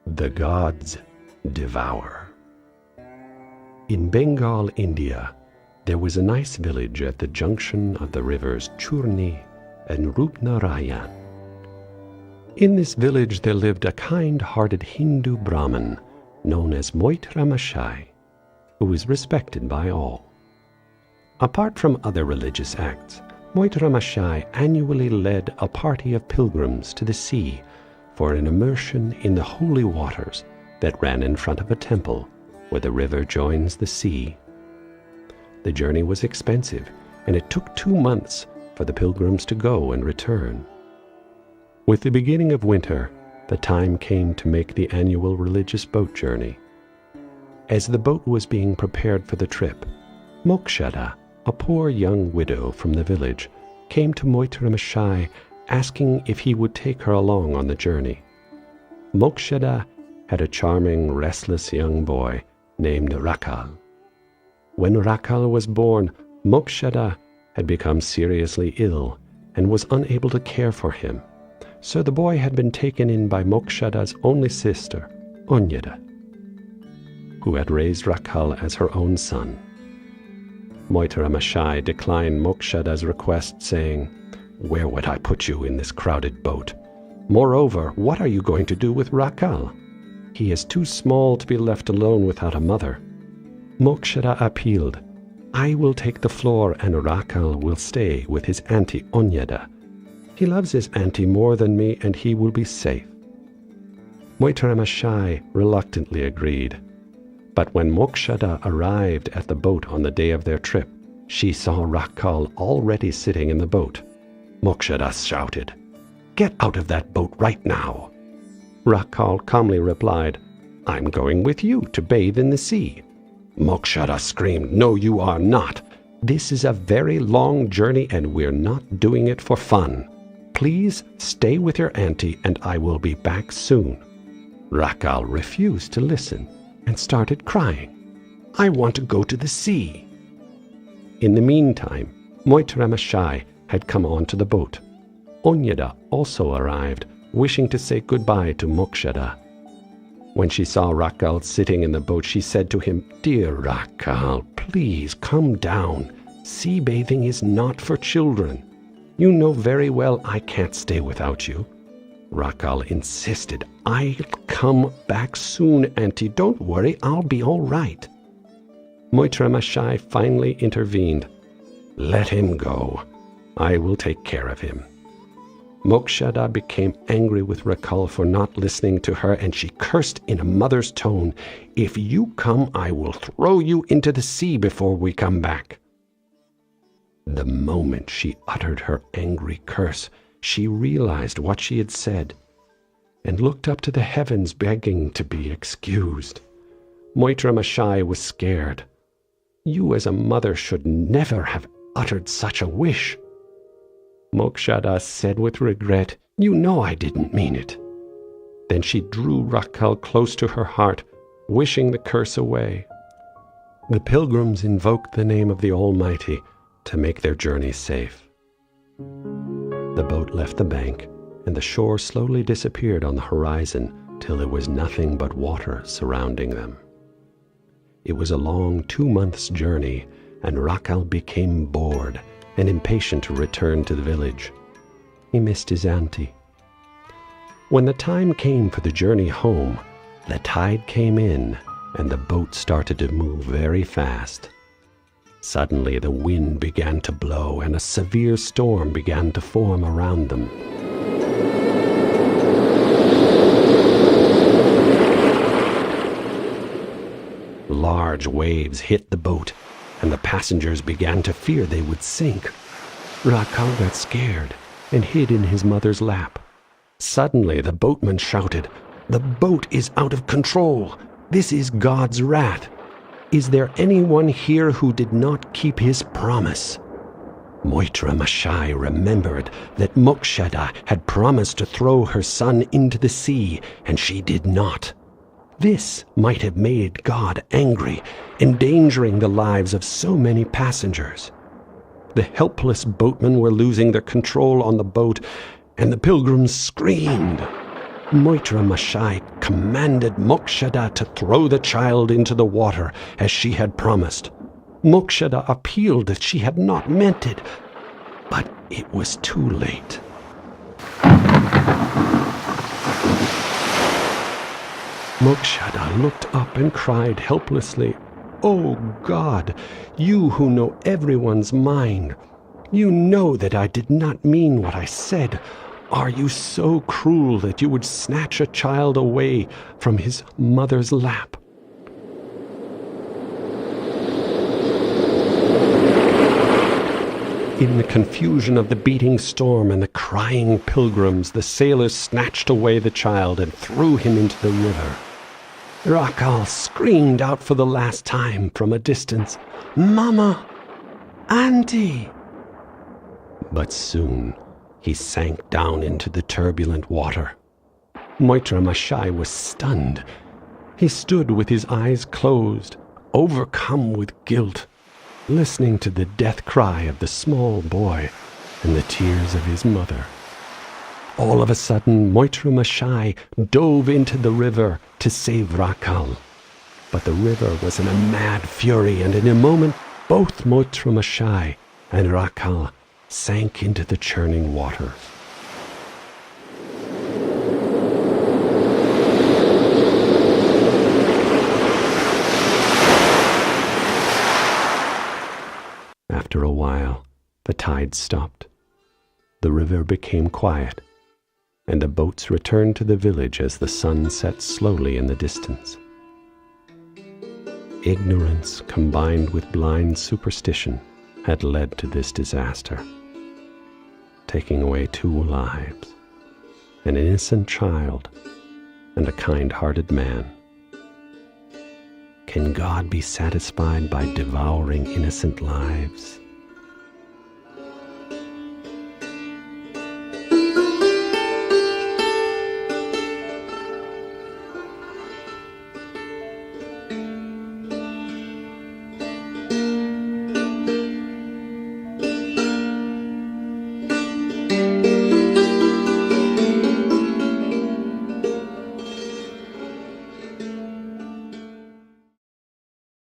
The gods devour. In Bengal, India, there was a nice village at the junction of the rivers Churni and Rupnarayan. In this village there lived a kind-hearted Hindu Brahmin known as Moitramashai, who was respected by all. Apart from other religious acts, Moitramashai annually led a party of pilgrims to the sea for an immersion in the holy waters that ran in front of a temple where the river joins the sea. The journey was expensive, and it took 2 months for the pilgrims to go and return. With the beginning of winter, the time came to make the annual religious boat journey. As the boat was being prepared for the trip, Mokshada, a poor young widow from the village, came to Moitramashai asking if he would take her along on the journey. Mokshada had a charming, restless young boy named Rakal. When Rakal was born, Mokshada had become seriously ill and was unable to care for him, so the boy had been taken in by Mokshada's only sister, Onyeda, who had raised Rakal as her own son. Moitramashai declined Mokshada's request, saying, "Where would I put you in this crowded boat? Moreover, what are you going to do with Rakal? He is too small to be left alone without a mother." Mokshada appealed, "I will take the floor and Rakal will stay with his auntie Onyeda. He loves his auntie more than me and he will be safe." Moitramashai reluctantly agreed. But when Mokshada arrived at the boat on the day of their trip, she saw Rakal already sitting in the boat. Mokshada shouted, "Get out of that boat right now!" Rakal calmly replied, "I'm going with you to bathe in the sea." Mokshada screamed, "No, you are not. This is a very long journey and we're not doing it for fun. Please stay with your auntie and I will be back soon." Rakal refused to listen and started crying. "I want to go to the sea." In the meantime, Moitramashai had come onto the boat. Onyeda also arrived, wishing to say goodbye to Mokshada. When she saw Rakal sitting in the boat, she said to him, "Dear Rakal, please come down. Sea bathing is not for children. You know very well I can't stay without you." Rakal insisted, "I'll come back soon, auntie. Don't worry, I'll be all right." Moitramashai finally intervened. "Let him go. I will take care of him." Mokshada became angry with Rakal for not listening to her, and she cursed in a mother's tone, "If you come, I will throw you into the sea before we come back." The moment she uttered her angry curse, she realized what she had said and looked up to the heavens begging to be excused. Moitramashai was scared. "You as a mother should never have uttered such a wish." Mokshada said with regret, "You know I didn't mean it." Then she drew Rakal close to her heart, wishing the curse away. The pilgrims invoked the name of the Almighty to make their journey safe. The boat left the bank, and the shore slowly disappeared on the horizon till there was nothing but water surrounding them. It was a long 2 months' journey, and Rakal became bored and impatient to return to the village. He missed his auntie. When the time came for the journey home, the tide came in, and the boat started to move very fast. Suddenly the wind began to blow, and a severe storm began to form around them. Large waves hit the boat, and the passengers began to fear they would sink. Rakal got scared and hid in his mother's lap. Suddenly the boatman shouted, "The boat is out of control! This is God's wrath! Is there anyone here who did not keep his promise?" Moitramashai remembered that Mokshada had promised to throw her son into the sea, and she did not. This might have made God angry, endangering the lives of so many passengers. The helpless boatmen were losing their control on the boat, and the pilgrims screamed. Moitra Mashai commanded Mokshada to throw the child into the water as she had promised. Mokshada appealed that she had not meant it, but it was too late. Mokshada looked up and cried helplessly, "Oh God, you who know everyone's mind, you know that I did not mean what I said. Are you so cruel that you would snatch a child away from his mother's lap?" In the confusion of the beating storm and the crying pilgrims, the sailors snatched away the child and threw him into the river. Rakal screamed out for the last time from a distance, "Mama! Auntie!" But soon he sank down into the turbulent water. Moitra Mashai was stunned. He stood with his eyes closed, overcome with guilt, listening to the death cry of the small boy and the tears of his mother. All of a sudden, Moitra Mashai dove into the river to save Rakal. But the river was in a mad fury, and in a moment, both Moitra Mashai and Rakal sank into the churning waters. After a while, the tide stopped. The river became quiet, and the boats returned to the village as the sun set slowly in the distance. Ignorance combined with blind superstition had led to this disaster, taking away 2 lives, an innocent child and a kind-hearted man. Can God be satisfied by devouring innocent lives?